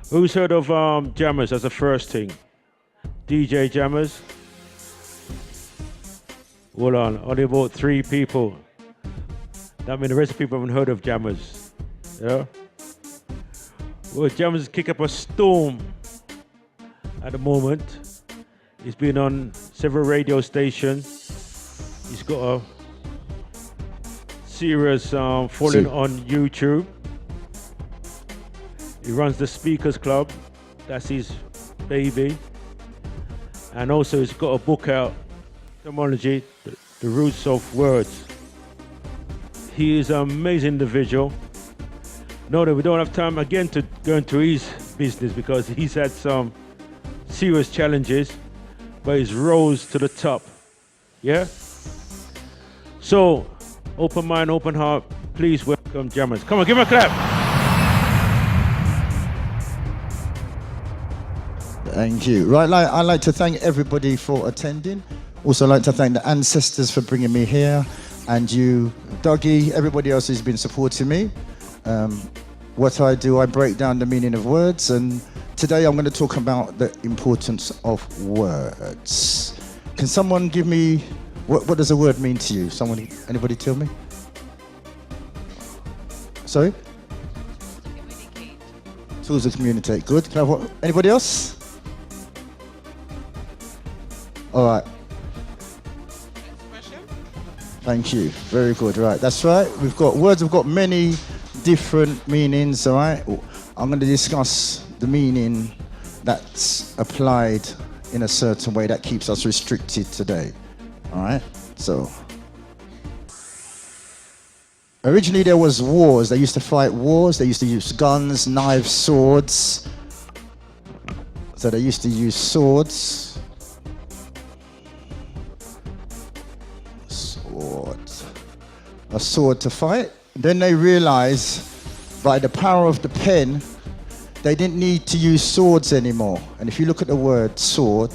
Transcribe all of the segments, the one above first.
Who's heard of jammers as a first thing? DJ jammers? Hold on, only about 3 people. That means the rest of the people haven't heard of jammers. Yeah? Well, jammers kick up a storm at the moment. He's been on several radio stations. He's got a serious following on YouTube. He runs the Speakers Club. That's his baby. And also he's got a book out, Etymology, the Roots of Words. He is an amazing individual. No, that we don't have time again to go into his business because he's had some serious challenges, but he's rose to the top. Yeah? So, open mind, open heart, please welcome jammers. Come on, give him a clap. Thank you. Right, I'd like to thank everybody for attending. Also like to thank the ancestors for bringing me here, and you, Dougie, everybody else who's been supporting me. What I do, I break down the meaning of words, and today I'm going to talk about the importance of words. Can someone give me, what does a word mean to you? Anybody tell me? Sorry? Communicate. Tools to communicate. Good. Can I have anybody else? All right. Expression. Thank you. Very good. Right. That's right. Words have got many different meanings. All right. I'm going to discuss the meaning that's applied in a certain way that keeps us restricted today. All right. So, originally there was wars. They used to fight wars. They used to use guns, knives, swords. So they used to use swords. A sword to fight. Then they realized by the power of the pen, they didn't need to use swords anymore. And if you look at the word sword,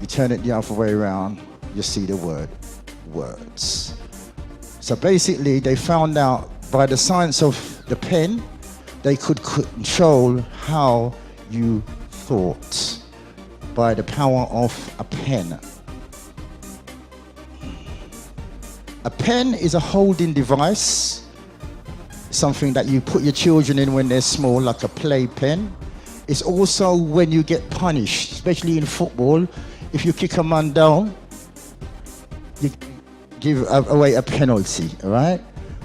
you turn it the other way around, you see the word words. So basically, they found out by the science of the pen, they could control how you thought by the power of a pen. A pen is a holding device, something that you put your children in when they're small, like a playpen. It's also when you get punished, especially in football. If you kick a man down, you give away a penalty, all right?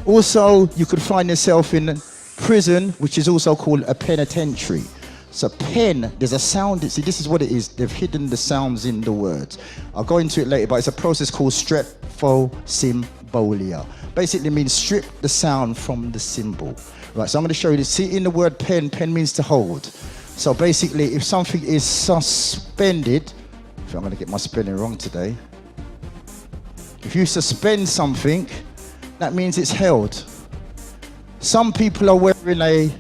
Also, you could find yourself in prison, which is also called a penitentiary. So pen, there's a sound, see this is what it is, they've hidden the sounds in the words. I'll go into it later, but it's a process called streptosymbolia. Basically means strip the sound from the symbol. Right, so I'm gonna show you this. See in the word pen, pen means to hold. So basically, if something is suspended, I'm gonna get my spelling wrong today. If you suspend something, that means it's held. Some people are wearing a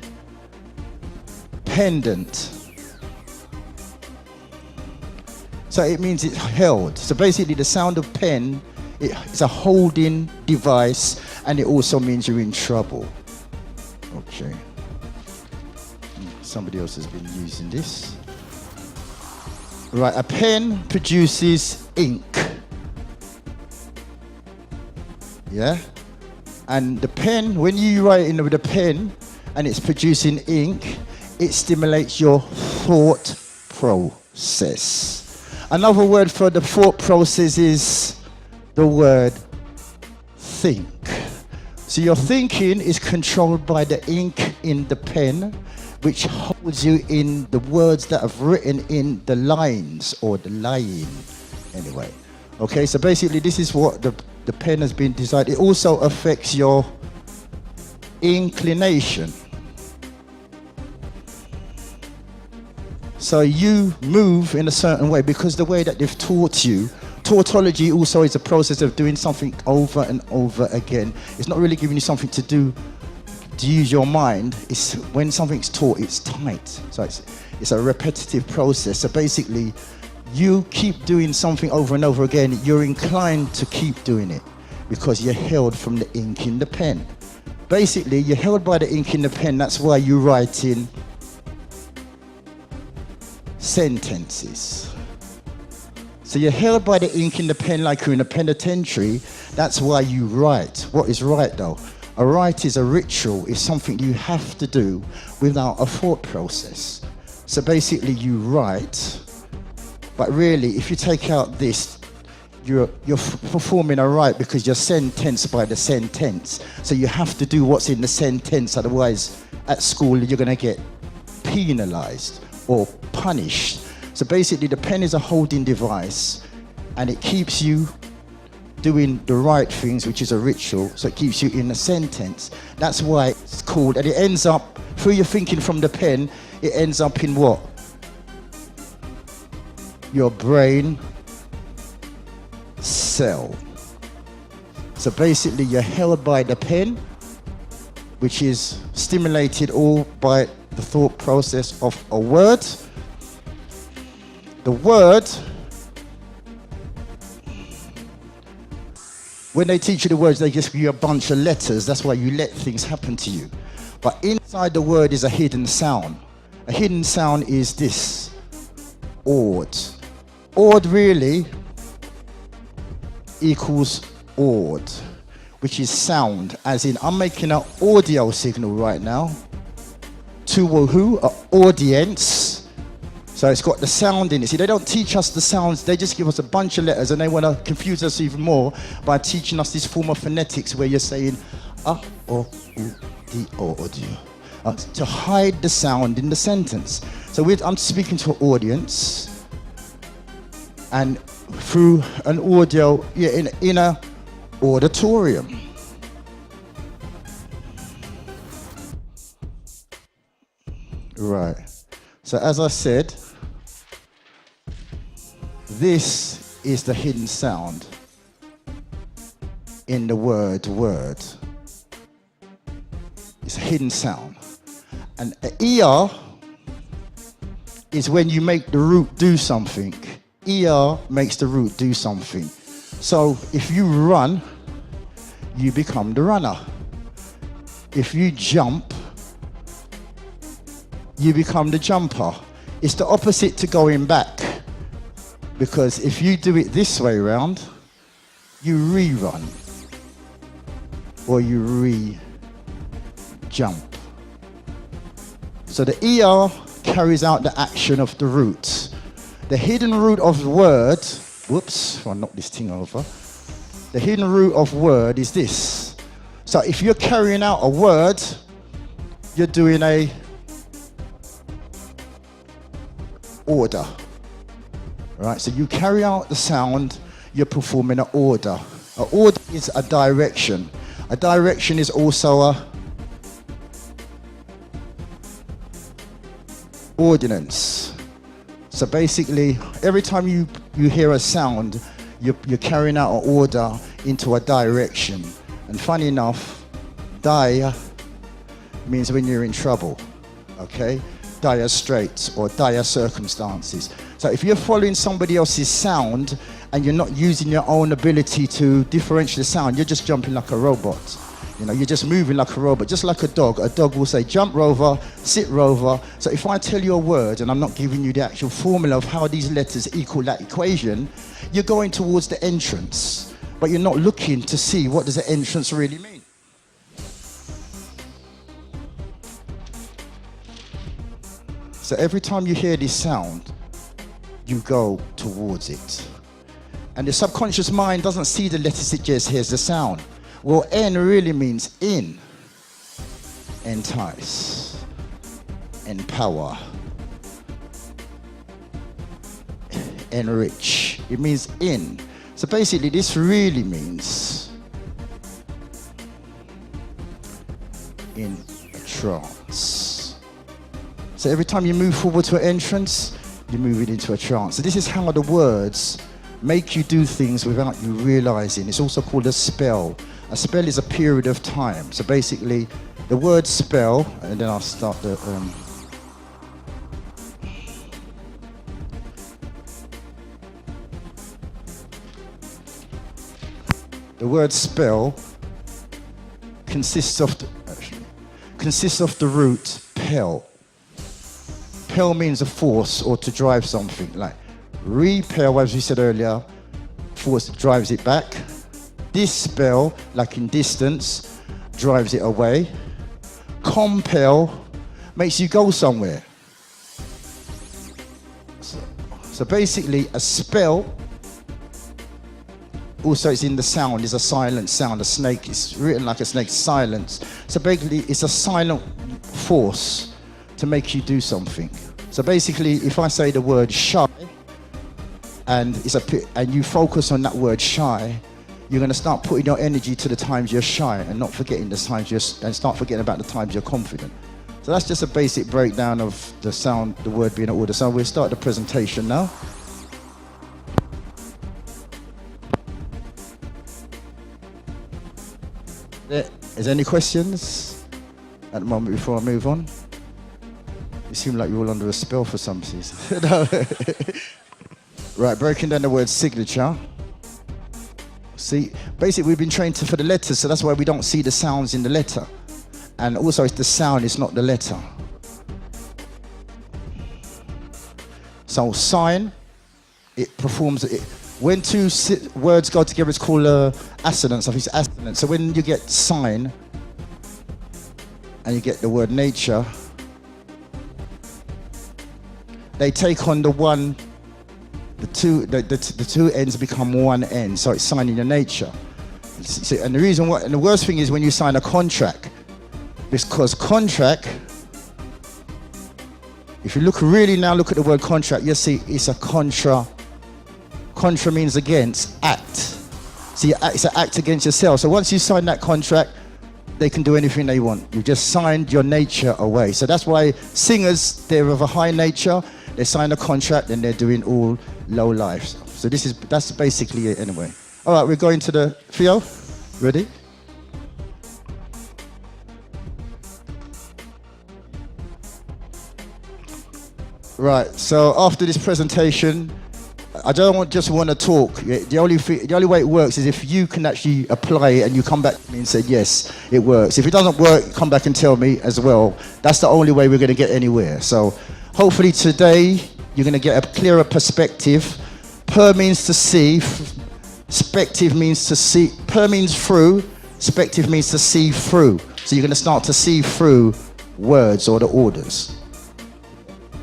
pendant. So it means it's held. So basically the sound of pen, it's a holding device, and it also means you're in trouble. Okay. Somebody else has been using this. Right, a pen produces ink. Yeah? And the pen, when you write in with a pen and it's producing ink, it stimulates your thought process. Another word for the thought process is the word think. So your thinking is controlled by the ink in the pen, which holds you in the words that are written in the lines or the line. Anyway, okay, so basically this is what the pen has been designed. It also affects your inclination. So you move in a certain way because the way that they've taught you. Tautology also is a process of doing something over and over again. It's not really giving you something to do, to use your mind. It's when something's taught, it's tight. So it's a repetitive process. So basically, you keep doing something over and over again, you're inclined to keep doing it because you're held from the ink in the pen. Basically, you're held by the ink in the pen. That's why you write in sentences. So you're held by the ink in the pen like you're in a penitentiary. That's why you write. What is right though? A rite is a ritual. It's something you have to do without a thought process. So basically you write, but really if you take out this, you're performing a rite because you're sentenced by the sentence. So you have to do what's in the sentence, otherwise at school you're going to get penalized or punished. So basically the pen is a holding device and it keeps you doing the right things, which is a ritual, so it keeps you in a sentence. That's why it's called, and it ends up, through your thinking from the pen, it ends up in what? Your brain cell. So basically you're held by the pen, which is stimulated all by the thought process of a word. The word, when they teach you the words, they just give you a bunch of letters. That's why you let things happen to you. But inside the word is a hidden sound. A hidden sound is this, odd. Odd really equals odd, which is sound, as in I'm making an audio signal right now to who? An audience. So it's got the sound in it. See, they don't teach us the sounds, they just give us a bunch of letters and they want to confuse us even more by teaching us this form of phonetics where you're saying o, u, di, o, audio, to hide the sound in the sentence. So I'm speaking to an audience, and through an audio, in a auditorium. Right. So as I said, this is the hidden sound in the word word. It's a hidden sound. And ER is when you make the root do something. ER makes the root do something. So if you run, you become the runner. If you jump, you become the jumper. It's the opposite to going back. Because if you do it this way round, you rerun. Or you re-jump. So the ER carries out the action of the root. The hidden root of the word, whoops, I knocked this thing over. The hidden root of word is this. So if you're carrying out a word, you're doing a order. Right, so you carry out the sound, you're performing an order. An order is a direction. A direction is also a ordinance. So basically, every time you hear a sound, you're carrying out an order into a direction. And funny enough, dire means when you're in trouble, okay? Dire straits or dire circumstances. So if you're following somebody else's sound and you're not using your own ability to differentiate the sound, you're just jumping like a robot. You know, you're just moving like a robot, just like a dog. A dog will say, jump rover, sit rover. So if I tell you a word and I'm not giving you the actual formula of how these letters equal that equation, you're going towards the entrance, but you're not looking to see what does the entrance really mean. So every time you hear this sound, you go towards it. And the subconscious mind doesn't see the letters, it just hears the sound. Well, N really means in, entice, empower, enrich. It means in. So basically this really means in a trance. So every time you move forward to an entrance, you move it into a trance. So this is how the words make you do things without you realizing. It's also called a spell. A spell is a period of time. So basically, the word spell, and then I'll start. the word spell consists of the root pel. Pel means a force or to drive something. Like repel, as we said earlier, force drives it back. Dispel, like in distance, drives it away. Compel makes you go somewhere. So basically, a spell, also it's in the sound, it's a silent sound. A snake is written like a snake, silence. So basically, it's a silent force to make you do something. So basically, if I say the word shy, and you focus on that word shy, you're going to start putting your energy to the times you're shy and not forgetting the times and start forgetting about the times you're confident. So that's just a basic breakdown of the sound, the word being in order. So we'll start the presentation now. Is there any questions at the moment before I move on? You seem like you're all under a spell for some reason. No. Right, breaking down the word signature. See, basically we've been trained for the letters, so that's why we don't see the sounds in the letter. And also it's the sound, it's not the letter. So sign, it performs, when two words go together, it's called assonance. I think it's assonance. So when you get sign, and you get the word nature, they take on the two ends become one end. So it's signing your nature. And the worst thing is when you sign a contract, because contract, if you look at the word contract, you'll see it's a contra. Contra means against, act. See, it's an act against yourself. So once you sign that contract, they can do anything they want. You just signed your nature away. So that's why singers, they're of a high nature. They sign a contract and they're doing all low life stuff. So that's basically it anyway. All right, we're going to the Theo. Ready? Right, so after this presentation, I don't just want to talk. The only way it works is if you can actually apply it and you come back to me and say, yes, it works. If it doesn't work, come back and tell me as well. That's the only way we're going to get anywhere. So hopefully today, you're going to get a clearer perspective. Per means to see, spective means to see, per means through, spective means to see through. So you're going to start to see through words or the orders.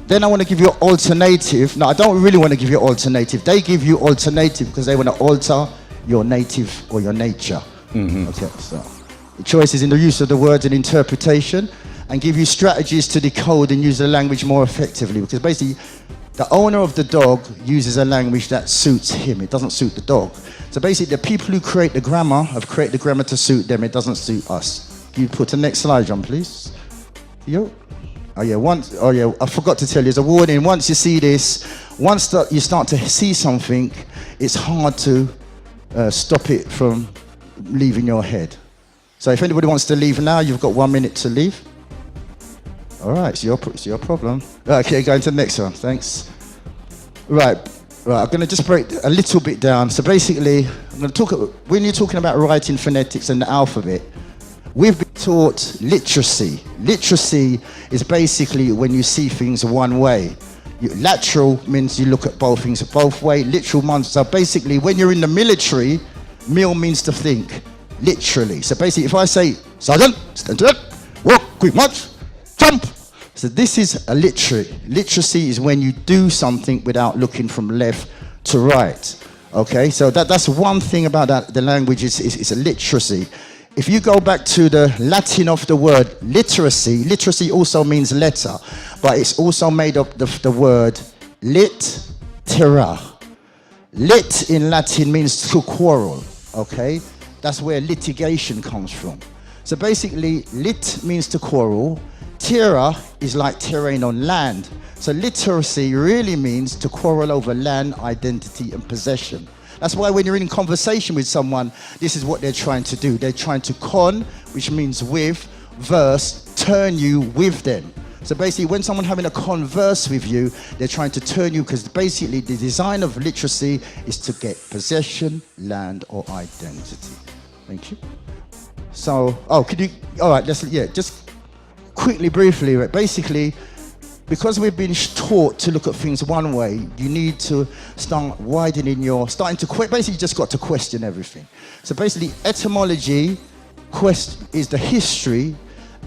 Then I want to give you an alternative. No, I don't really want to give you an alternative. They give you alternative because they want to alter your native or your nature. Mm-hmm. Okay, so the choice is in the use of the words and interpretation, and give you strategies to decode and use the language more effectively. Because basically, the owner of the dog uses a language that suits him. It doesn't suit the dog. So basically, the people who create the grammar have created the grammar to suit them. It doesn't suit us. Can you put the next slide on, please? Yo. I forgot to tell you, there's a warning. Once you see this, once you start to see something, it's hard to stop it from leaving your head. So if anybody wants to leave now, you've got 1 minute to leave. All right, it's your problem. Okay, going to the next one, thanks. Right, I'm going to just break a little bit down. So basically, I'm going to talk, when you're talking about writing phonetics and the alphabet, we've been taught literacy. Literacy is basically when you see things one way. Lateral means you look at both things both ways. Literal means, so basically when you're in the military, mil means to think, literally. So basically if I say, Sergeant, stand to that, walk, quick march, jump. So this is a literacy. Literacy is when you do something without looking from left to right. Okay, so that's one thing about that. The language is a literacy. If you go back to the Latin of the word literacy, literacy also means letter, but it's also made up of the word littera. Lit in Latin means to quarrel, okay? That's where litigation comes from. So basically, lit means to quarrel. Terra is like terrain on land. So literacy really means to quarrel over land, identity, and possession. That's why when you're in conversation with someone, this is what they're trying to do. They're trying to con, which means with, verse, turn you with them. So basically, when someone having a converse with you, they're trying to turn you, because basically the design of literacy is to get possession, land, or identity. Thank you. So, could you, all right, just quickly, briefly, right? Basically, because we've been taught to look at things one way, you need to start widening basically you just got to question everything. So basically, etymology is the history,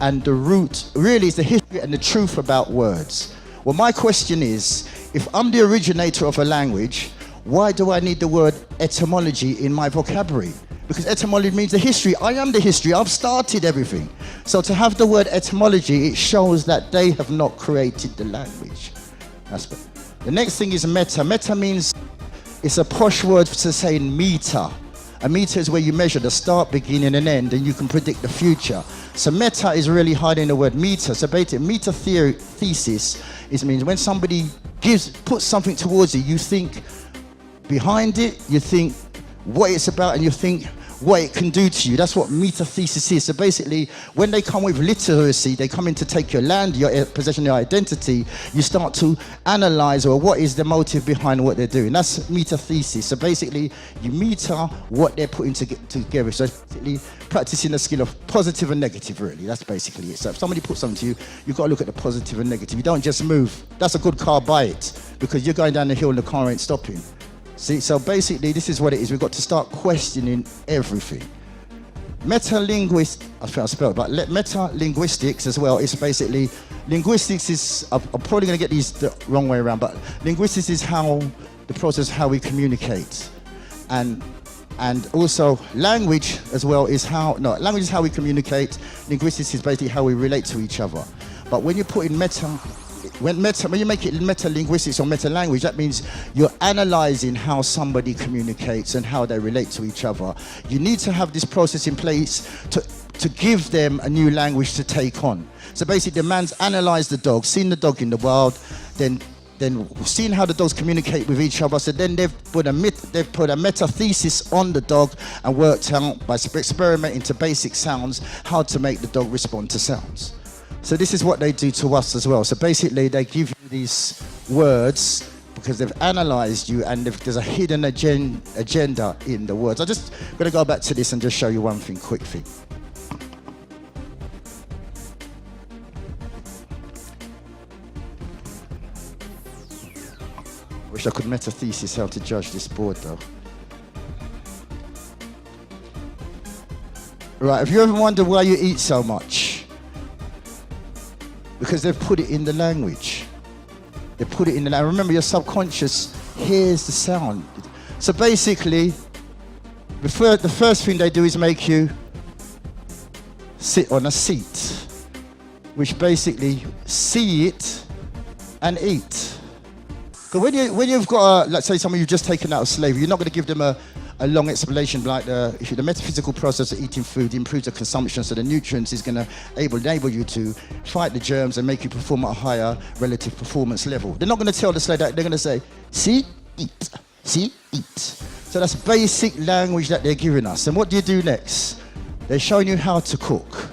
and the root really is the history and the truth about words. Well, my question is, if I'm the originator of a language, why do I need the word etymology in my vocabulary? Because etymology means the history. I am the history. I've started everything. So to have the word etymology, it shows that they have not created the language. The next thing is meta. Meta means, it's a posh word for saying meter. A meter is where you measure the start, beginning, and end, and you can predict the future. So meta is really hiding the word meter. So basically, meta thesis means when somebody puts something towards you, you think behind it, you think what it's about, and you think what it can do to you. That's what metathesis is. So basically, when they come with literacy, they come in to take your land, your possession, your identity. You start to analyze, or what is the motive behind what they're doing. That's metathesis. So basically, you meter what they're putting together. So basically, practicing the skill of positive and negative, really. That's basically it. So if somebody puts something to you, you've got to look at the positive and negative. You don't just move. That's a good car, buy it. Because you're going down the hill and the car ain't stopping. See, so basically, this is what it is. We've got to start questioning everything. Metalinguistics as well, is basically, linguistics is, I'm probably going to get these the wrong way around, but linguistics is the process how we communicate. And also language as well is language is how we communicate. Linguistics is basically how we relate to each other. But when you put in when you make it meta-linguistics or meta-language, that means you're analyzing how somebody communicates and how they relate to each other. You need to have this process in place to give them a new language to take on. So basically, the man's analysed the dog, seen the dog in the wild, then seen how the dogs communicate with each other. So then they've put a meta-thesis on the dog and worked out by experimenting to basic sounds how to make the dog respond to sounds. So this is what they do to us as well. So basically, they give you these words because they've analysed you, and there's a hidden agenda in the words. I'm just going to go back to this and just show you one thing, quick thing. Wish I could meta-thesis how to judge this board, though. Right, have you ever wondered why you eat so much? Because they've put it in the language. They put it in the language. Remember, your subconscious hears the sound. So basically, the first thing they do is make you sit on a seat, which basically see it and eat. Because when you've got, let's say someone you've just taken out of slavery, you're not going to give them a long explanation like the metaphysical process of eating food improves the consumption, so the nutrients is going to enable you to fight the germs and make you perform at a higher relative performance level. They're not going to tell the slave that. They're going to say, see, eat, see, eat. So that's basic language that they're giving us. And what do you do next? They're showing you how to cook.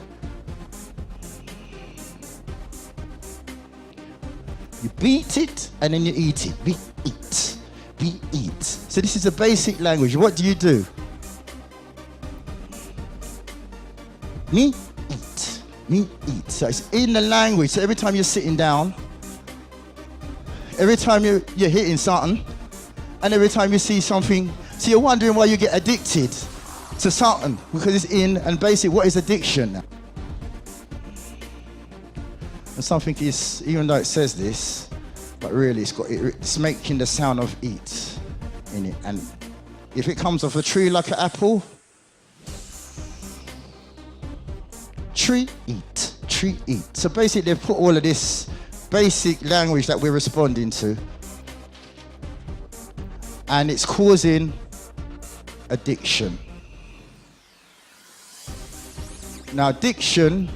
You beat it and then you eat it. We eat. We eat. So this is a basic language. What do you do? Me eat. Me eat. So it's in the language. So every time you're sitting down, every time you're hitting something, and every time you see something, so you're wondering why you get addicted to something, because it's in, and basically what is addiction? And something is, even though it says this, but really it's making the sound of eat in it. And if it comes off a tree like an apple, tree eat, tree eat. So basically they've put all of this basic language that we're responding to, and it's causing addiction. Now addiction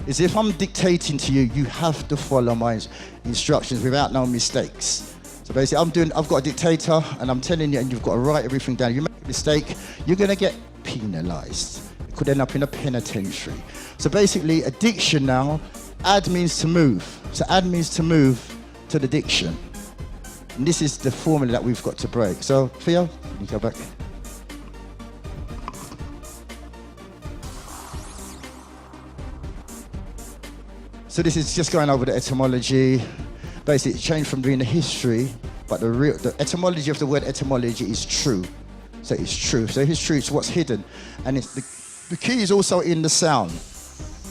is if I'm dictating to you, you have to follow my instructions without no mistakes. So basically I've got a dictator and I'm telling you, and you've got to write everything down. You make a mistake, you're gonna get penalized. It could end up in a penitentiary. So basically addiction now Add means to move. So add means to move to the diction. And this is the formula that we've got to break. So, Theo, you go back. So this is just going over the etymology. Basically, it's changed from doing the history, but the etymology of the word etymology is true. So it's true. So if it's true, it's what's hidden. And it's the key is also in the sound.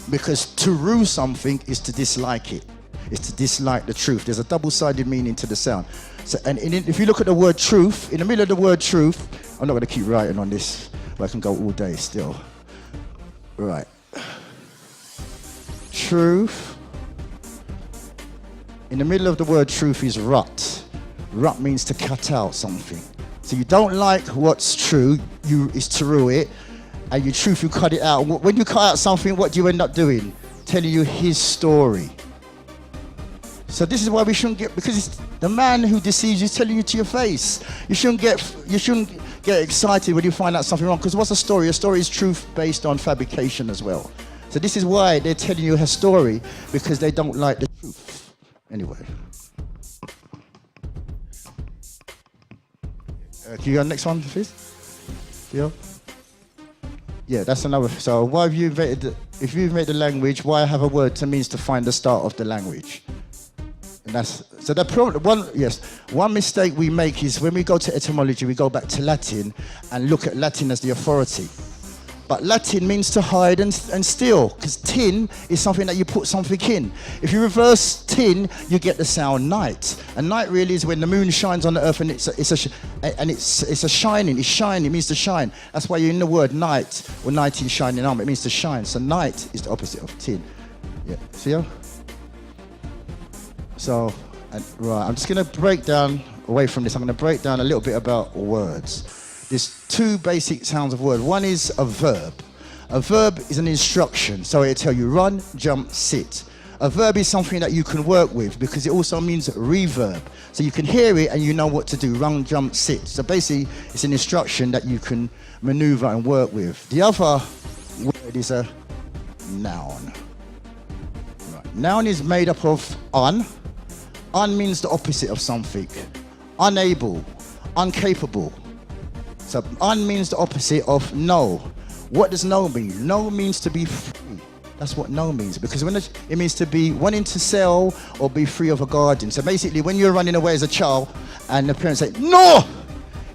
Because to rue something is to dislike it. It's to dislike the truth. There's a double-sided meaning to the sound. So, and if you look at the word truth, in the middle of the word truth, I'm not going to keep writing on this, but I can go all day still. Right. Truth. In the middle of the word truth is rut. Rut means to cut out something. So you don't like what's true, is to rue it, and your truth, you cut it out. When you cut out something, what do you end up doing? Telling you his story. So this is why we shouldn't get, because it's the man who deceives you is telling you to your face. You shouldn't get excited when you find out something wrong, because what's a story? A story is truth based on fabrication as well. So this is why they're telling you her story, because they don't like the truth. Anyway. Can you go next one, please? Yeah. Yeah, that's another. So why have you invented? If you invent the language, why have a word to means to find the start of the language? And that's so the problem. One mistake we make is when we go to etymology, we go back to Latin and look at Latin as the authority. But Latin means to hide and steal, because tin is something that you put something in. If you reverse tin, you get the sound night. And night really is when the moon shines on the earth, and it's a shining. It's shine. It means to shine. That's why you're in the word night or night in shining armor. It means to shine. So night is the opposite of tin. Yeah. See how? So, right. I'm just going to break down away from this. I'm going to break down a little bit about words. There's two basic sounds of word. One is a verb. A verb is an instruction. So it'll tell you run, jump, sit. A verb is something that you can work with because it also means reverb. So you can hear it and you know what to do. Run, jump, sit. So basically, it's an instruction that you can maneuver and work with. The other word is a noun. Right. Noun is made up of un. Un means the opposite of something. Unable, incapable. So un means the opposite of no. What does no mean? No means to be free. That's what no means, because when it means to be wanting to sell or be free of a guardian. So basically, when you're running away as a child and the parents say no,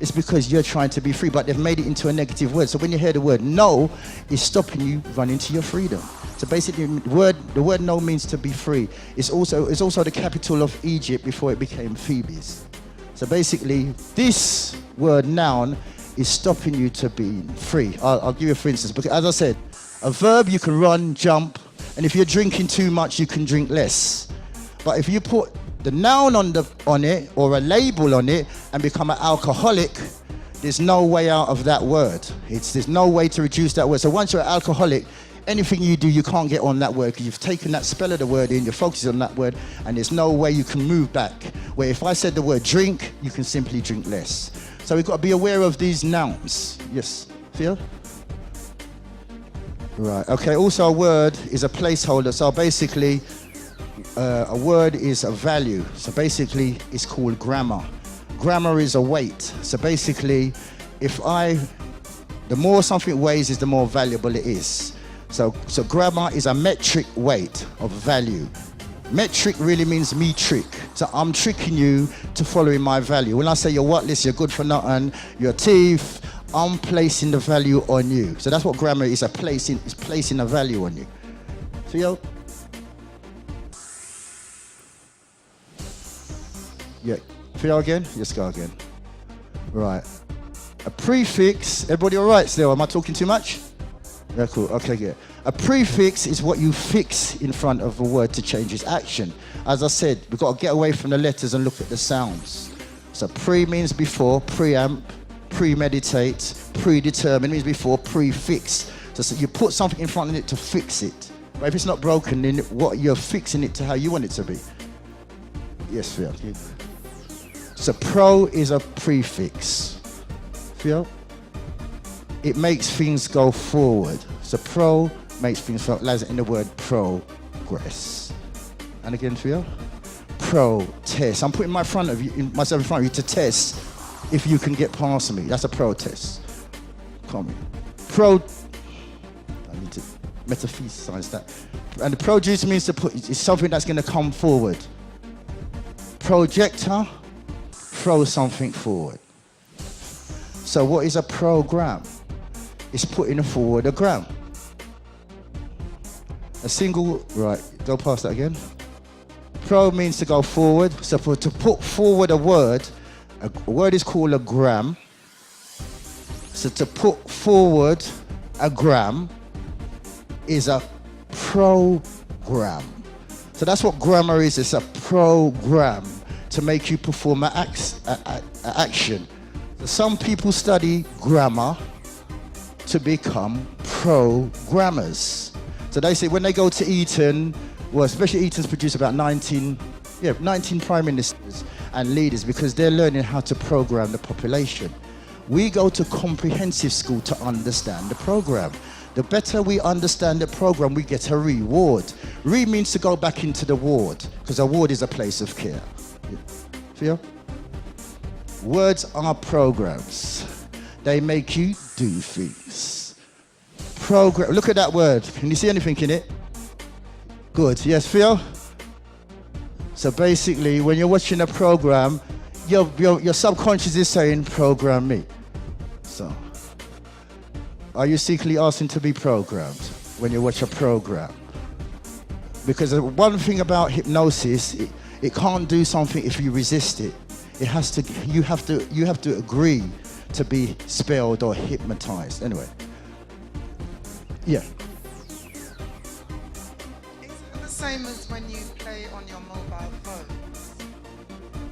it's because you're trying to be free, but they've made it into a negative word. So when you hear the word no, it's stopping you running to your freedom. So basically, the word no means to be free. It's also the capital of Egypt before it became Thebes. So basically, this word noun is stopping you to be free. I'll give you for instance, because as I said, a verb you can run, jump, and if you're drinking too much, you can drink less. But if you put the noun on it or a label on it and become an alcoholic, there's no way out of that word. There's no way to reduce that word. So once you're an alcoholic, anything you do, you can't get on that word because you've taken that spell of the word in, you're focusing on that word, and there's no way you can move back. Where if I said the word drink, you can simply drink less. So we've got to be aware of these nouns. Yes, Theo? Right, okay, also a word is a placeholder. So basically, a word is a value. So basically, it's called grammar. Grammar is a weight. So basically, the more something weighs is the more valuable it is. So grammar is a metric weight of value. Metric really means me trick. So I'm tricking you to following my value. When I say you're worthless, you're good for nothing, you're a thief, I'm placing the value on you. So that's what grammar is, it's placing a value on you. Theo? Yeah. Theo again? Let's go again. Right. A prefix, everybody all right still? Am I talking too much? Yeah, cool. Okay, good. A prefix is what you fix in front of a word to change its action. As I said, we've got to get away from the letters and look at the sounds. So pre means before, preamp, premeditate, predetermine means before, prefix. So you put something in front of it to fix it. But if it's not broken, then what you're fixing it to how you want it to be. Yes, Phil. So pro is a prefix. Phil? It makes things go forward. So pro makes things, lies in the word pro. progress. And again for you, protest. I'm putting myself in front of you to test if you can get past me. That's a protest. Come on. I need to metaphysicize that. And the produce means to put, it's something that's going to come forward. Projector, throw something forward. So what is a program? It's putting forward a gram. A single, right, go past that again. Pro means to go forward. So to put forward a word is called a gram. So to put forward a gram is a program. So that's what grammar is. It's a program to make you perform an action. So some people study grammar to become programmers. So they say when they go to Eton, well, especially Eton's produced about 19 prime ministers and leaders because they're learning how to program the population. We go to comprehensive school to understand the program. The better we understand the program, we get a reward. Means to go back into the ward, because a ward is a place of care. Feel? Words are programs. They make you do things. Program. Look at that word. Can you see anything in it? Good. Yes, Phil? So basically, when you're watching a program, your subconscious is saying, program me. So, are you secretly asking to be programmed when you watch a program? Because the one thing about hypnosis, it can't do something if you resist it. It has to. You have to agree to be spelled or hypnotized. Anyway. Yeah. Is it the same as when you play on your mobile phones?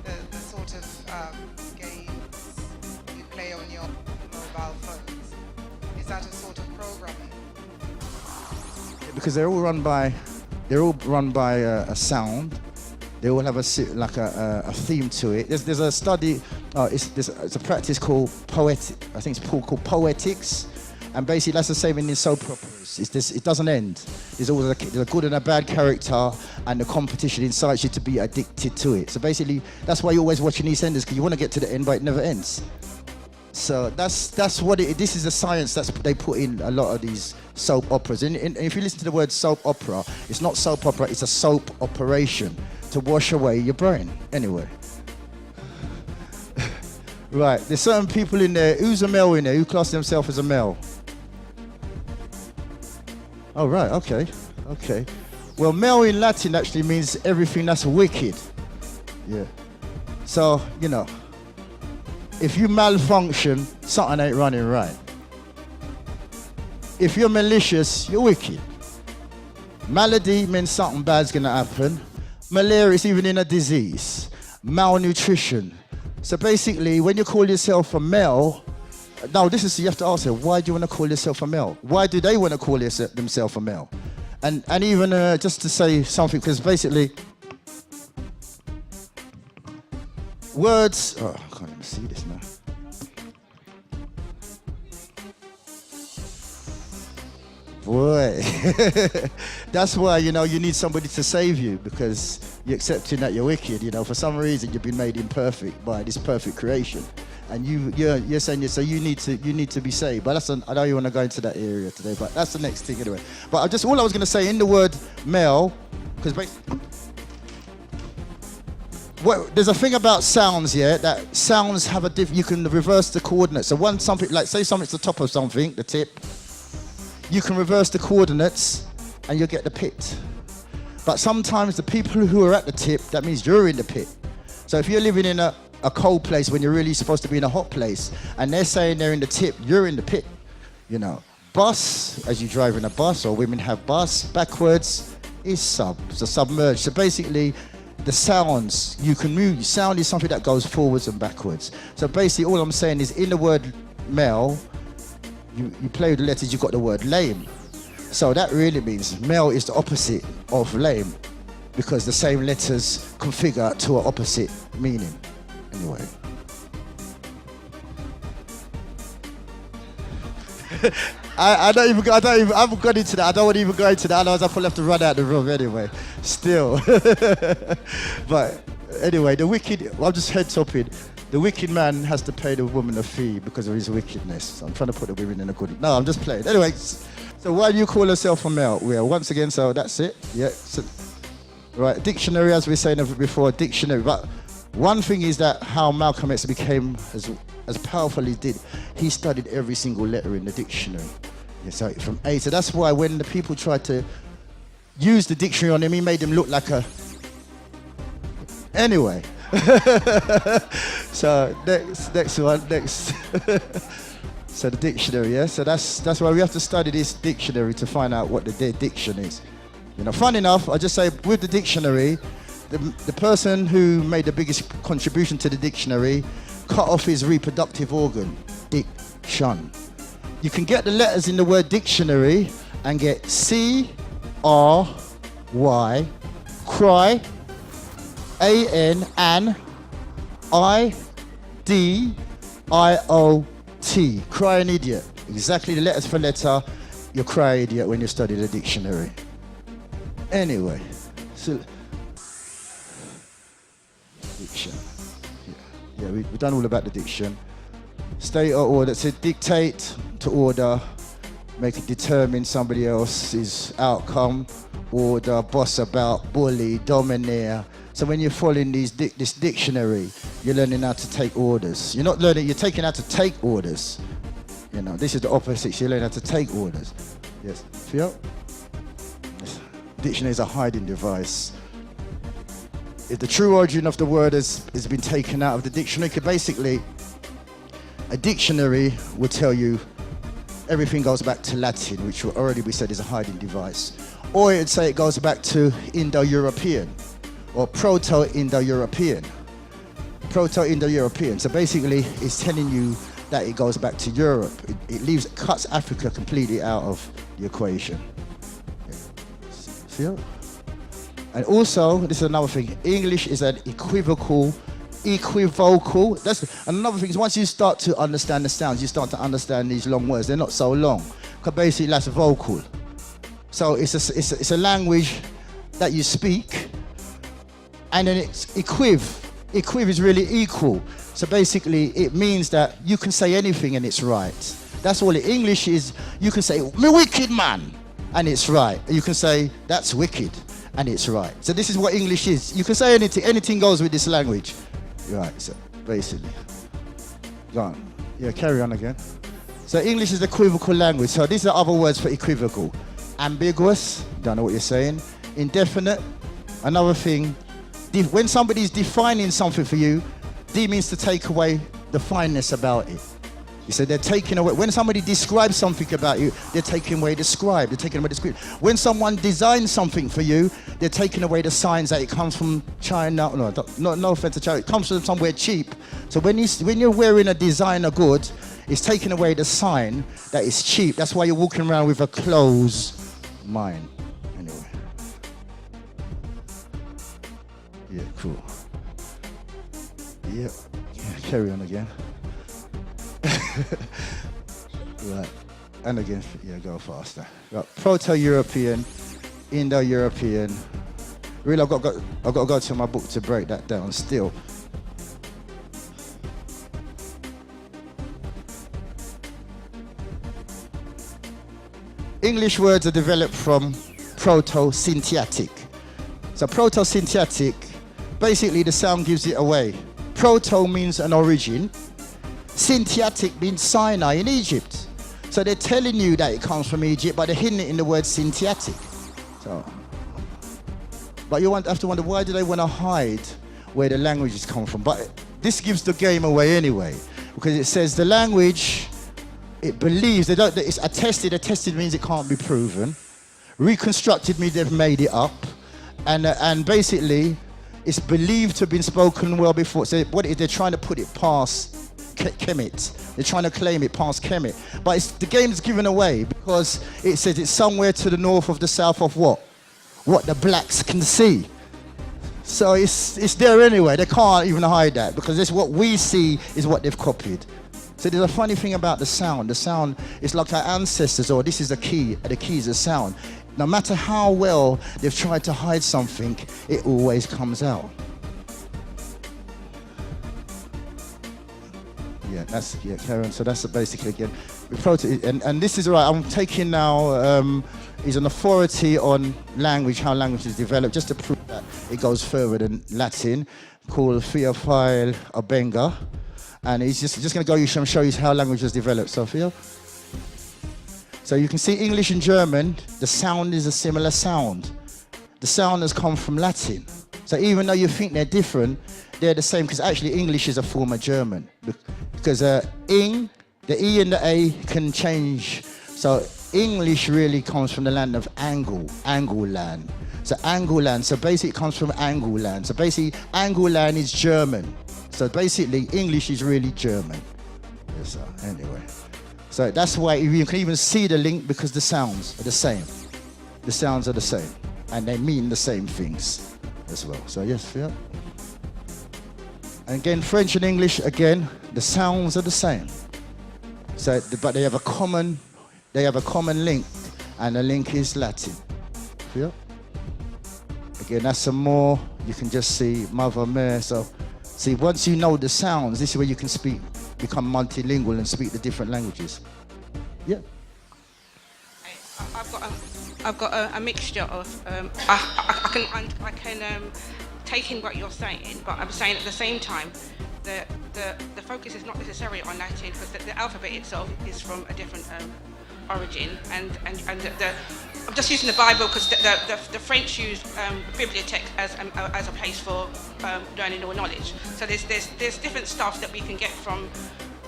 The sort of games you play on your mobile phones? Is that a sort of programming? Because they're all run by a sound. They all have a theme to it. There's a study. It's a practice called poetic. I think it's called poetics. And basically, that's the same in soap operas. It doesn't end. There's always a good and a bad character, and the competition incites you to be addicted to it. So basically, that's why you're always watching EastEnders, because you want to get to the end, but it never ends. So that's what it is. This is the science that they put in a lot of these soap operas. And if you listen to the word soap opera, it's not soap opera, it's a soap operation to wash away your brain. Anyway. Right, there's certain people in there. Who's a male in there? Who class themselves as a male? Oh, right, okay. Well, male in Latin actually means everything that's wicked. Yeah. So, if you malfunction, something ain't running right. If you're malicious, you're wicked. Malady means something bad's gonna happen. Malaria is even in a disease. Malnutrition. So basically, when you call yourself a male, now you have to ask them, why do you want to call yourself a male? Why do they want to call themselves a male? And even just to say something, because basically, words, I can't even see this now. Boy, that's why, you need somebody to save you, because you're accepting that you're wicked, for some reason you've been made imperfect by this perfect creation. And you're saying, so you need to be saved. But I know you want to go into that area today, but that's the next thing anyway. But all I was going to say in the word male, because there's a thing about sounds, that sounds have you can reverse the coordinates. So something like, say something's the top of something, the tip, you can reverse the coordinates and you'll get the pit. But sometimes the people who are at the tip, that means you're in the pit. So if you're living in a cold place when you're really supposed to be in a hot place, and they're saying they're in the tip, you're in the pit. Bus, as you drive in a bus, or women have bus, backwards is submerged. So basically, the sounds you can move. Sound is something that goes forwards and backwards. So basically, all I'm saying is in the word male, you play with the letters, you've got the word lame. So that really means male is the opposite of lame, because the same letters configure to an opposite meaning. Anyway. I haven't gone into that. I don't want to even go into that. Otherwise, I'll probably have to run out the room anyway. Still. But anyway, the wicked, I'm just head topping. The wicked man has to pay the woman a fee because of his wickedness. So I'm trying to put the women in a good... No, I'm just playing. Anyway, so why do you call yourself a male? Well, once again, so that's it. Yeah. So, right, dictionary, as we were saying before, dictionary. But one thing is that how Malcolm X became as powerful as he did, he studied every single letter in the dictionary. Yeah, so from A. So that's why when the people tried to use the dictionary on him, he made him look like a... Anyway. So next one. So the dictionary, yeah? So that's why we have to study this dictionary to find out what the diction is. You know, fun enough, I just say with the dictionary, the person who made the biggest contribution to the dictionary cut off his reproductive organ, diction. You can get the letters in the word dictionary and get C, R, Y, cry, A-N, an, I-D-I-O-T. Cry an idiot. Exactly the letters for letter, you cry idiot when you study the dictionary. Anyway, so diction. Yeah, we've done all about the diction. State or order, so dictate to order, make it determine somebody else's outcome, order, boss about, bully, domineer. So when you're following this dictionary, you're learning how to take orders. You're not learning, you're taking how to take orders. You know, this is the opposite, you're learning how to take orders. Yes, feel? Yes. Dictionary is a hiding device. If the true origin of the word has been taken out of the dictionary, because basically a dictionary will tell you everything goes back to Latin, which already we said is a hiding device. Or it'd say it goes back to Indo-European or Proto-Indo-European. Proto-Indo-European. So basically it's telling you that it goes back to Europe. It cuts Africa completely out of the equation. Feel? And also, this is another thing, English is an equivocal. That's another thing is once you start to understand the sounds, you start to understand these long words. They're not so long, because basically that's vocal. So it's a language that you speak, and then it's equiv. Equiv is really equal. So basically it means that you can say anything and it's right. That's all English is. You can say, "Me wicked man," and it's right. You can say, "That's wicked," and it's right. So this is what English is. You can say anything goes with this language. Right, so basically. Go on. Yeah, carry on again. So English is equivocal language. So these are other words for equivocal. Ambiguous, don't know what you're saying. Indefinite, another thing. When somebody's defining something for you, D means to take away the fineness about it. You said they're taking away, when somebody describes something about you, they're taking away the scribe, they're taking away the script. When someone designs something for you, they're taking away the signs that it comes from China. No offense to China, it comes from somewhere cheap. So when you're wearing a designer good, it's taking away the sign that it's cheap. That's why you're walking around with a closed mind. Anyway. Yeah, cool. Yeah, carry on again. Right, and again, yeah, go faster. Right. Proto-European, Indo-European. Really, I've got to go to my book to break that down still. English words are developed from proto-syntactic. So proto-syntactic, basically the sound gives it away. Proto means an origin. Syntactic means Sinai in Egypt. So they're telling you that it comes from Egypt, but they're hidden it in the word syntactic. So, but you have to wonder, why do they want to hide where the languages come from? But this gives the game away anyway, because it says the language, it believes, it's attested. Attested means it can't be proven. Reconstructed means they've made it up. And basically, it's believed to have been spoken well before. So what they're trying to put it past Kemet. They're trying to claim it past Kemet. But the game's given away because it says it's somewhere to the north of the south of what? What the blacks can see. So it's there anyway. They can't even hide that because this what we see is what they've copied. So there's a funny thing about the sound. The sound is like our ancestors, or this is the key is the sound. No matter how well they've tried to hide something, it always comes out. Yeah, Karen. So that's basically again. And this is right. I'm taking now. Is an authority on language, how language is developed, just to prove that it goes further than Latin, called Theophile Obenga. And he's just going to go and show you how language was developed. So, Theo? So you can see English and German, the sound is a similar sound. The sound has come from Latin. So even though you think they're different, they're the same, because actually English is a form of German. Because ing, the E and the A can change. So English really comes from the land of Angolan. So Angolan, so basically it comes from Angolan. So basically Angolan is German. So basically English is really German. So anyway. So that's why you can even see the link, because the sounds are the same. The sounds are the same. And they mean the same things as well. So yes, yeah. And again, French and English, again, the sounds are the same. So, but they have a common link, and the link is Latin. Yeah. Again, that's some more. You can just see mother, mère. So, see, once you know the sounds, this is where you can become multilingual and speak the different languages. Yeah. I've got a mixture of. I can take in what you're saying, but I'm saying at the same time that the focus is not necessarily on Latin, because the alphabet itself is from a different origin, and I'm just using the Bible because the French use bibliothèque as a place for learning or knowledge. So there's different stuff that we can get from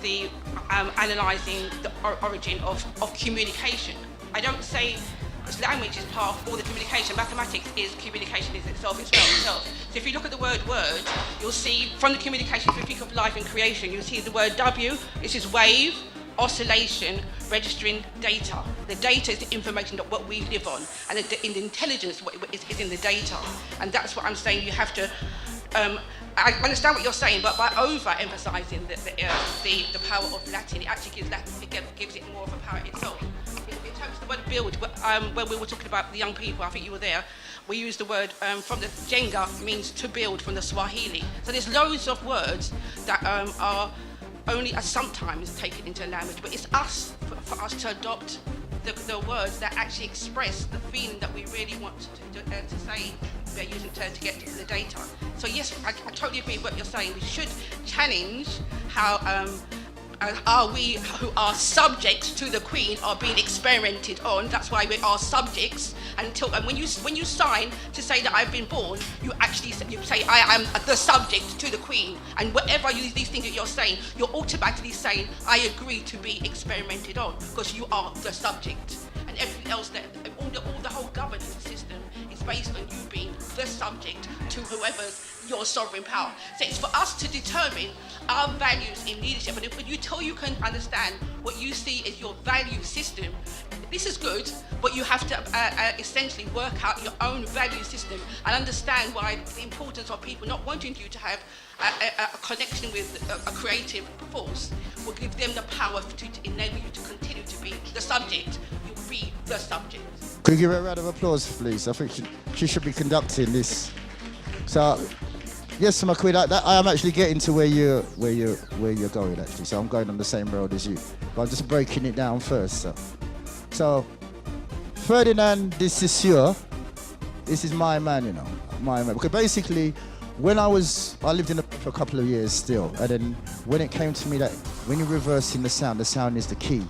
the analysing the origin of communication. I don't say language is part of all the communication. Mathematics is communication is itself, it's spelled itself. So if you look at the word word, you'll see from the communication, if you think of life and creation, you'll see the word W, this is wave, oscillation, registering data. The data is the information that what we live on, and the intelligence is in the data. And that's what I'm saying. You have to. I understand what you're saying, but by over-emphasising the power of Latin, it actually gives it more of a power itself. In terms of the word build, when we were talking about the young people, I think you were there, we used the word from the Jenga, means to build, from the Swahili. So there's loads of words that are only sometimes taken into language, but it's us, for us to adopt the words that actually express the feeling that we really want to say. We're using to get to the data. So yes, I totally agree with what you're saying. We should challenge how are we who are subjects to the Queen are being experimented on. That's why we are subjects. And when you sign to say that I've been born, you say I am the subject to the Queen. And whatever these things that you're saying, you're automatically saying I agree to be experimented on, because you are the subject. And everything else, all the whole governance system is based on you being the subject to whoever's your sovereign power. So it's for us to determine our values in leadership. And if you can understand what you see as your value system, this is good, but you have to essentially work out your own value system and understand why the importance of people not wanting you to have a connection with a creative force will give them the power to enable you to continue to be the subject. You'll be the subject. Could you give her a round of applause, please? I think she should be conducting this. So, yes, my queen, I am actually getting to where you're going, actually. So I'm going on the same road as you, but I'm just breaking it down first. So Ferdinand de Saussure, this is my man, my man. Because basically, when I lived in for a couple of years still, and then when it came to me that when you're reversing the sound is the key.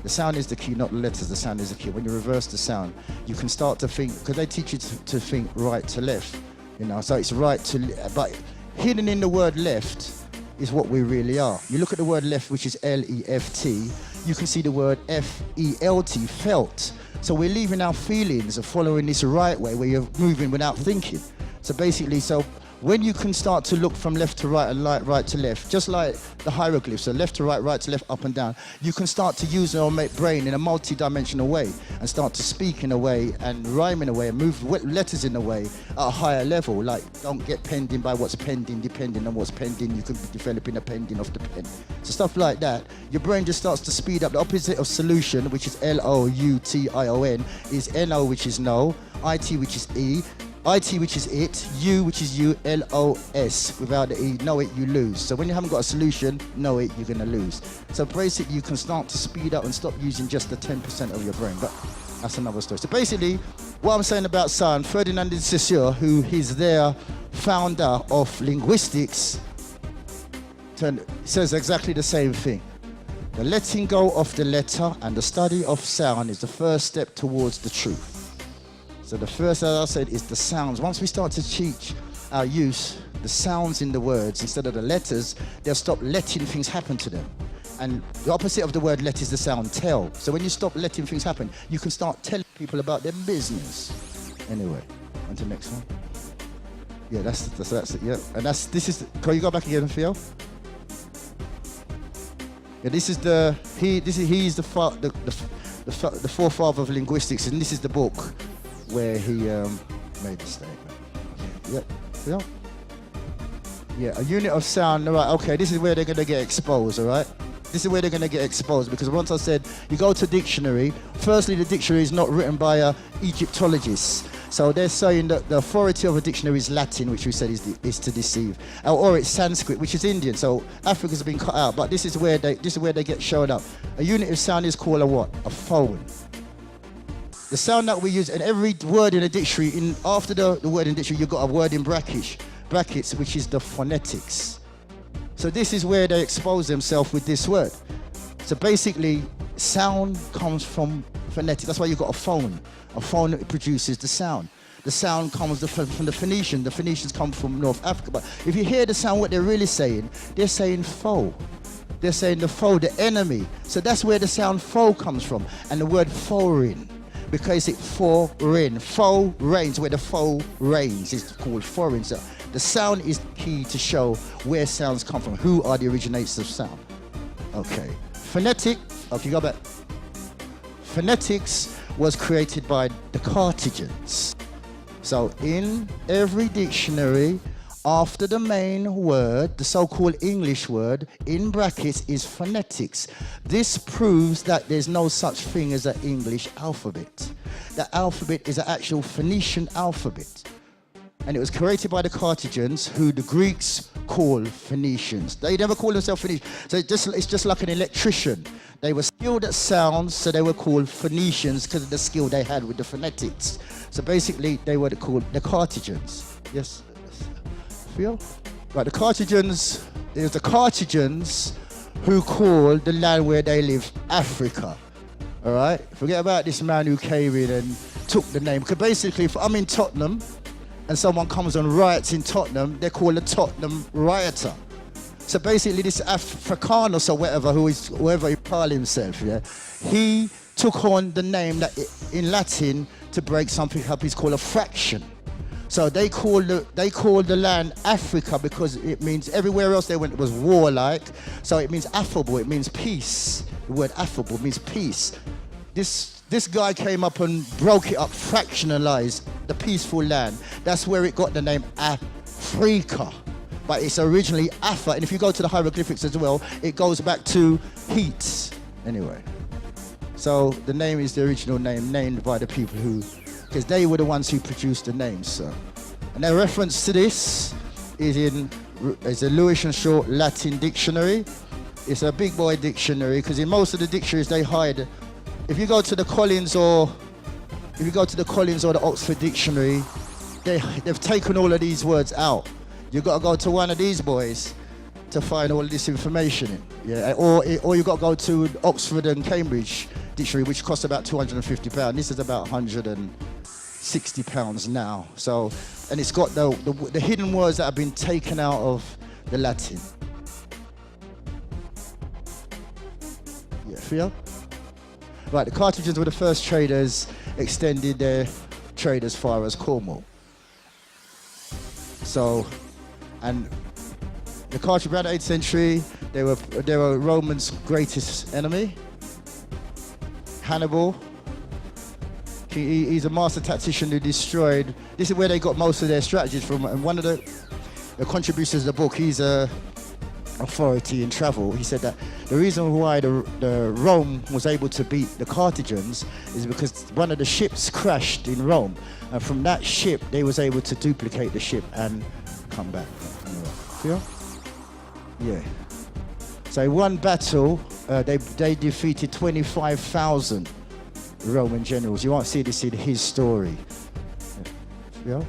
The sound is the key, not the letters. The sound is the key. When you reverse the sound, you can start to think, because they teach you to think right to left, So it's right to, but hidden in the word left is what we really are. You look at the word left, which is L-E-F-T. You can see the word F-E-L-T, felt. So we're leaving our feelings of following this right way, where you're moving without thinking. So basically, when you can start to look from left to right and right to left, just like the hieroglyphs, so left to right to left, up and down, you can start to use your brain in a multi-dimensional way and start to speak in a way and rhyme in a way and move letters in a way at a higher level. Like, don't get penned in by what's pending, depending on what's pending. You could be developing a pending of the pen. So stuff like that, your brain just starts to speed up. The opposite of solution, which is L-O-U-T-I-O-N, is N-O, which is no, I-T, which is E, IT, which is it, U, which is you, L-O-S. Without the E, know it, you lose. So when you haven't got a solution, know it, you're gonna lose. So basically, you can start to speed up and stop using just the 10% of your brain, but that's another story. So basically, what I'm saying about sound, Ferdinand de Saussure, who is their founder of linguistics, says exactly the same thing. The letting go of the letter and the study of sound is the first step towards the truth. So the first, as I said, is the sounds. Once we start to teach our use, the sounds in the words instead of the letters, they'll stop letting things happen to them. And the opposite of the word let is the sound tell. So when you stop letting things happen, you can start telling people about their business. Anyway, on to the next one. Yeah, that's it. Yeah, and this is. Can you go back again, Theo? Yeah, this is he's the forefather of linguistics, and this is the book where he made the statement. Yeah, a unit of sound. All right, okay, this is where they're going to get exposed, all right? This is where they're going to get exposed, because once I said, you go to dictionary, firstly, the dictionary is not written by Egyptologists. So they're saying that the authority of a dictionary is Latin, which we said is to deceive, or it's Sanskrit, which is Indian. So Africa's been cut out, but this is where they get shown up. A unit of sound is called a what? A phone. The sound that we use, and every word in a dictionary, after the word in dictionary, you've got a word in brackets, which is the phonetics. So this is where they expose themselves with this word. So basically, sound comes from phonetics. That's why you've got a phone. A phone produces the sound. The sound comes from the Phoenician. The Phoenicians come from North Africa. But if you hear the sound, what they're really saying, they're saying foe. They're saying the foe, the enemy. So that's where the sound foe comes from. And the word foreign, because it's foreign. Foe reigns, where the foe reigns. It's called foreign. So the sound is key to show where sounds come from. Who are the originators of sound? Okay. Phonetic, okay, go back. Phonetics was created by the Carthaginians. So in every dictionary, after the main word, the so-called English word, in brackets is phonetics. This proves that there's no such thing as an English alphabet. The alphabet is an actual Phoenician alphabet. And it was created by the Carthaginians, who the Greeks call Phoenicians. They never call themselves Phoenicians. So it's just like an electrician. They were skilled at sounds, so they were called Phoenicians because of the skill they had with the phonetics. So basically, they were called the Carthaginians. Yes? Feel? Right, the Carthaginians, it was the Carthaginians who called the land where they lived Africa. All right? Forget about this man who came in and took the name. Because basically, if I'm in Tottenham, and someone comes and riots in Tottenham, they're called a Tottenham rioter. So basically, this Africanus or whoever he called himself, yeah, he took on the name that in Latin to break something up is called a fraction. So they called the land Africa because it means everywhere else they went it was warlike. So it means affable. It means peace. The word affable means peace. This guy came up and broke it up, fractionalized the peaceful land. That's where it got the name Africa. But it's originally Afa, and if you go to the hieroglyphics as well, it goes back to heat. Anyway, so the name is the original name, named by the people because they were the ones who produced the names. So, and their reference to this is a Lewis and Short Latin dictionary. It's a big boy dictionary because in most of the dictionaries they hide. If you go to the Collins or the Oxford Dictionary, they've taken all of these words out. You've got to go to one of these boys to find all of this information in. Yeah, or you've got to go to Oxford and Cambridge Dictionary, which costs about £250. This is about £160 now. So, and it's got the hidden words that have been taken out of the Latin. Yeah, feel? Right, the Carthaginians were the first traders, extended their trade as far as Cornwall. So And the Carthage around the 8th century, they were Romans' greatest enemy. Hannibal. He's a master tactician who destroyed. This is where they got most of their strategies from. And one of the contributors of the book, he's a authority in travel. He said that the reason why the Rome was able to beat the Carthagins is because one of the ships crashed in Rome, and from that ship they was able to duplicate the ship and come back. Feel? Yeah. So in one battle, they defeated 25,000 Roman generals. You won't see this in his story. Yeah.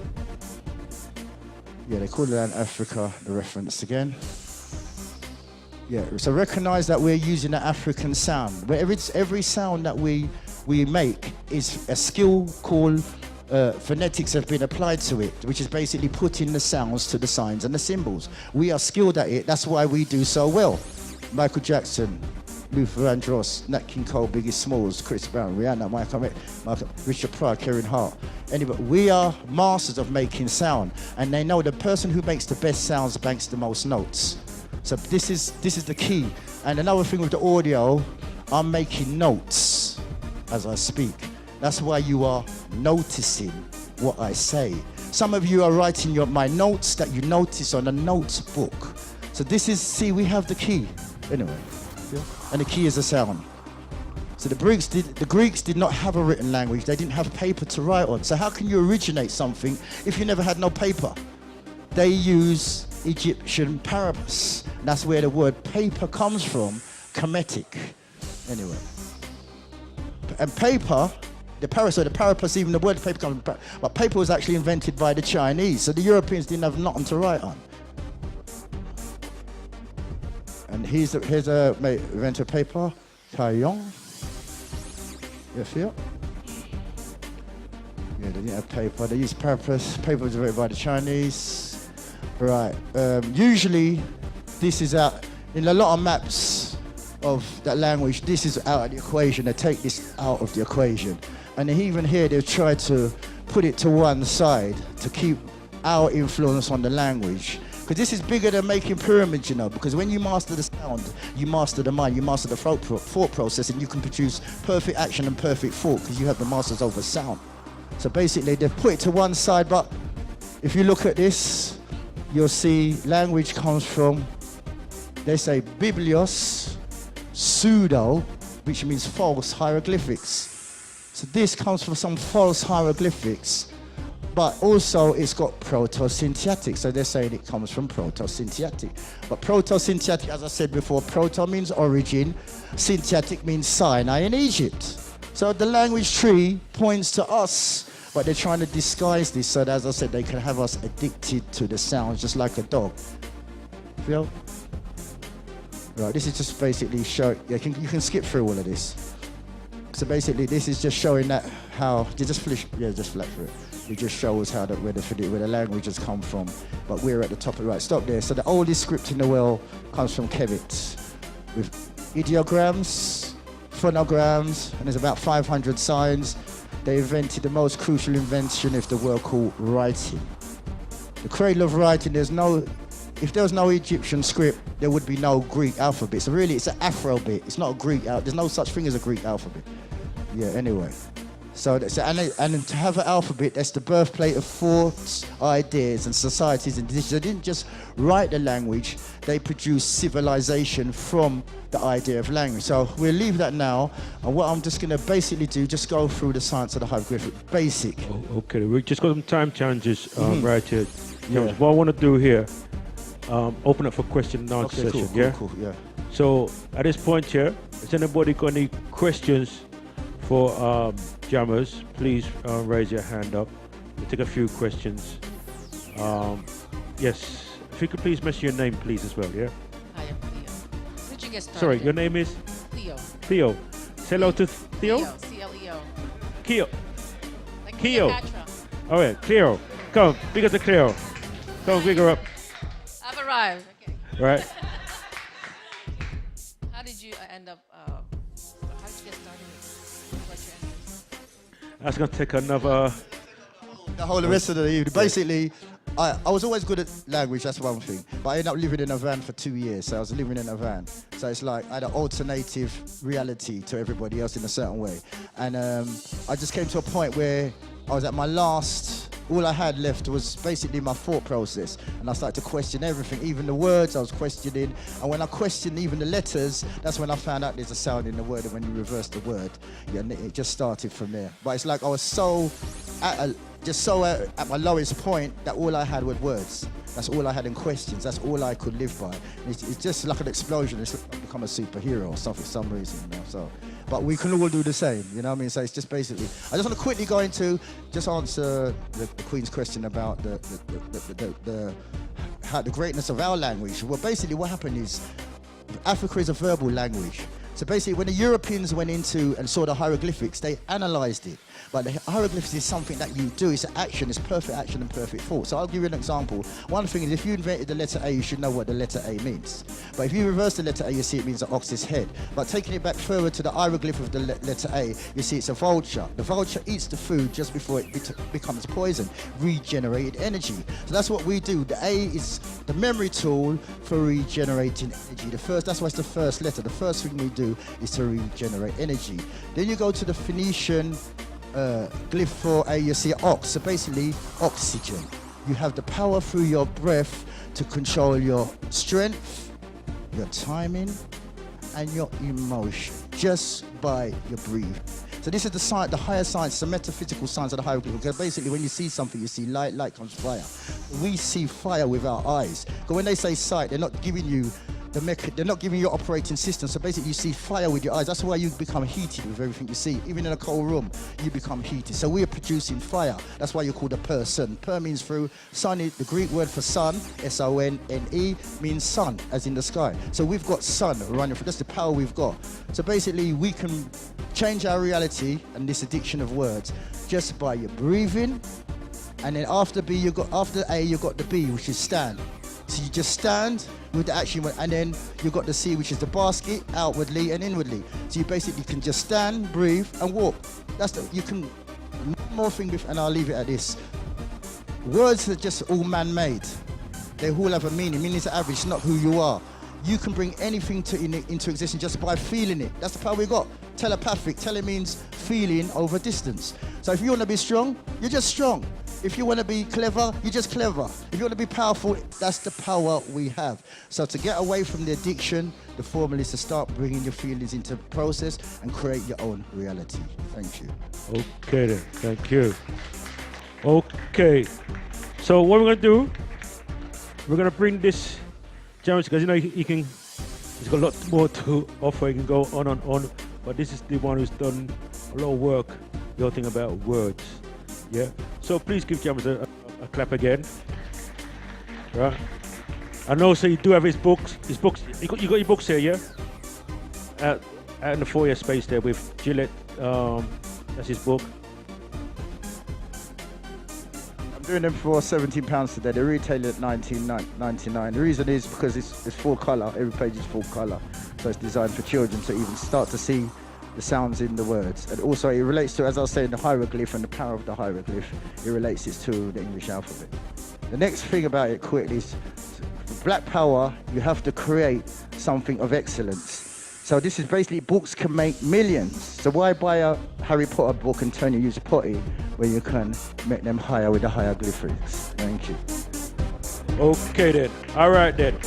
Yeah, they call it Africa, the reference again. Yeah, so recognize that we're using the African sound. But every sound that we make is a skill called phonetics have been applied to it, which is basically putting the sounds to the signs and the symbols. We are skilled at it. That's why we do so well. Michael Jackson, Luther Vandross, Nat King Cole, Biggie Smalls, Chris Brown, Rihanna, Michael, Richard Pryor, Karen Hart. Anyway, we are masters of making sound, and they know the person who makes the best sounds banks the most notes. So this is the key. And another thing with the audio, I'm making notes as I speak. That's why you are noticing what I say. Some of you are writing my notes that you notice on a notebook. So this is, see, we have the key. Anyway, yeah? And the key is the sound. So the Greeks did not have a written language. They didn't have paper to write on. So how can you originate something if you never had no paper? They use Egyptian papyrus. That's where the word paper comes from, Kemetic. Anyway. And paper, the papyrus, even the word paper comes from, but paper was actually invented by the Chinese. So the Europeans didn't have nothing to write on. And here's a inventor of paper, Crayon. You feel? Yeah, they didn't have paper. They used papyrus. Paper was invented by the Chinese. Right. Usually, this is out in a lot of maps of that language. This is out of the equation. They take this out of the equation, and even here they've tried to put it to one side to keep our influence on the language. Because this is bigger than making pyramids, you know, because when you master the sound, you master the mind, you master the thought process, and you can produce perfect action and perfect thought because you have the masters over sound. So basically, they've put it to one side, but if you look at this, you'll see language comes from, they say, biblios, pseudo, which means false hieroglyphics. So this comes from some false hieroglyphics. But also it's got proto-syntactic, so they're saying it comes from proto-syntactic. But proto-syntactic, as I said before, proto means origin, syntactic means Sinai in Egypt. So the language tree points to us, but they're trying to disguise this so that, as I said, they can have us addicted to the sounds just like a dog. Feel? Right, this is just basically show, you can skip through all of this. So basically this is just showing that how, just flash through it. It just shows how where the language has come from. But we're at the top of the right. Stop there. So the oldest script in the world comes from Kemet, with ideograms, phonograms, and there's about 500 signs. They invented the most crucial invention of the world called writing. The cradle of writing, if there was no Egyptian script, there would be no Greek alphabet. So really, it's an Afro-bit. It's not a Greek alphabet. There's no such thing as a Greek alphabet. Yeah, anyway. So, and to have an alphabet, that's the birthplace of thoughts, ideas, and societies. And they didn't just write the language, they produced civilization from the idea of language. So we'll leave that now. And what I'm just going to basically do, just go through the science of the hieroglyphic, basic. Oh, okay, we just got some time challenges right here. Yeah. What I want to do here, open up for question and answer session, yeah? Cool, yeah. So at this point here, has anybody got any questions for jammers? Please raise your hand up. We'll take a few questions. Yes, if you could please mention your name, please, as well, yeah? Hi, I'm Theo. Where'd you get started? Sorry, your name is? Theo. Theo. Say hello to Theo? C-L-E-O. Keo. Like Keo. Cleopatra. All right, Cleo. Come, bigger to Cleo. Come, bigger up. I've arrived. Okay. Right. How did you end up, how did you get started with what your interest? That's going to take another... The whole rest of the evening. Basically, I was always good at language, that's one thing. But I ended up living in a van for 2 years, so I was living in a van. So it's like I had an alternative reality to everybody else in a certain way. And I just came to a point where I was at my last, all I had left was basically my thought process. And I started to question everything, even the words I was questioning. And when I questioned even the letters, that's when I found out there's a sound in the word. And when you reverse the word, yeah, it just started from there. But it's like I was so at my lowest point that all I had were words. That's all I had in questions. That's all I could live by. It's just like an explosion. It's like I've become a superhero or something for some reason, you know. So, but we can all do the same, you know what I mean? So it's just basically. I just want to quickly go into just answer the Queen's question about how the greatness of our language. Well, basically, what happened is Africa is a verbal language. So basically, when the Europeans went into and saw the hieroglyphics, they analysed it. But the hieroglyphics is something that you do. It's an action. It's perfect action and perfect thought. So I'll give you an example. One thing is, if you invented the letter A, you should know what the letter A means. But if you reverse the letter A, you see it means an ox's head. But taking it back further to the hieroglyph of the letter A, you see it's a vulture. The vulture eats the food just before it becomes poison, regenerated energy. So that's what we do. The A is the memory tool for regenerating energy. That's why it's the first letter. The first thing we do is to regenerate energy. Then you go to the Phoenician glyph for A, you see ox. So basically, oxygen. You have the power through your breath to control your strength, your timing, and your emotion just by your breathing. So this is the science, the higher science, the metaphysical science of the hieroglyph. Because basically, when you see something, you see light, light comes fire. We see fire with our eyes. Because when they say sight, they're not giving you they're not giving you your operating system. So basically, you see fire with your eyes. That's why you become heated with everything you see. Even in a cold room, you become heated. So we are producing fire. That's why you're called a person. Per means through. Sun is the Greek word for sun, S-O-N-N-E, means sun, as in the sky. So we've got sun running. That's the power we've got. So basically, we can change our reality and this addiction of words just by your breathing. And then after B, after A, you got the B, which is stand. So you just stand with the action, and then you've got the C, which is the basket, outwardly and inwardly. So you basically can just stand, breathe, and walk. You can, one more thing, and I'll leave it at this. Words are just all man-made. They all have a meaning. Meaning is average, it's not who you are. You can bring anything into existence just by feeling it. That's the power we got. Telepathic. Tele means feeling over distance. So if you want to be strong, you're just strong. If you want to be clever, you're just clever. If you want to be powerful, that's the power we have. So to get away from the addiction, the formula is to start bringing your feelings into process and create your own reality. Thank you. Okay then, thank you. Okay, so what we're going to do, we're going to bring this James, because you know he's got a lot more to offer. He can go on and on, but this is the one who's done a lot of work, the whole thing about words. Yeah, so please give James a clap again. Right, and also you do have his books. You got your books here, yeah? Out in the foyer space there with Gillette. That's his book. I'm doing them for £17 today. They retail at $19.99. The reason is because it's full colour. Every page is full colour, so it's designed for children to even start to see the sounds in the words. And also it relates to, as I was saying, the hieroglyph and the power of the hieroglyph. It relates it to the English alphabet. The next thing about it quickly is, for Black Power, you have to create something of excellence. So this is basically, books can make millions. So why buy a Harry Potter book and turn your use potty when you can make them higher with the hieroglyphics? Thank you. Okay then, all right then.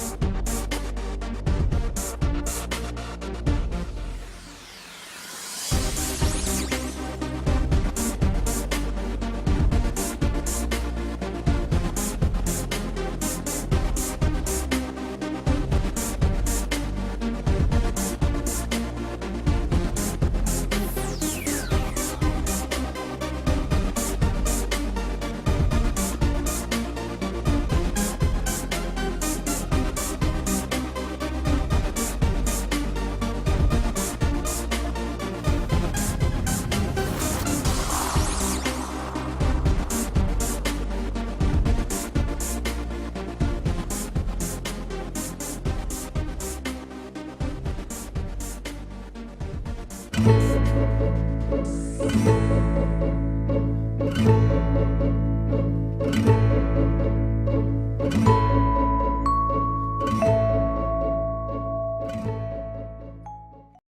Bye.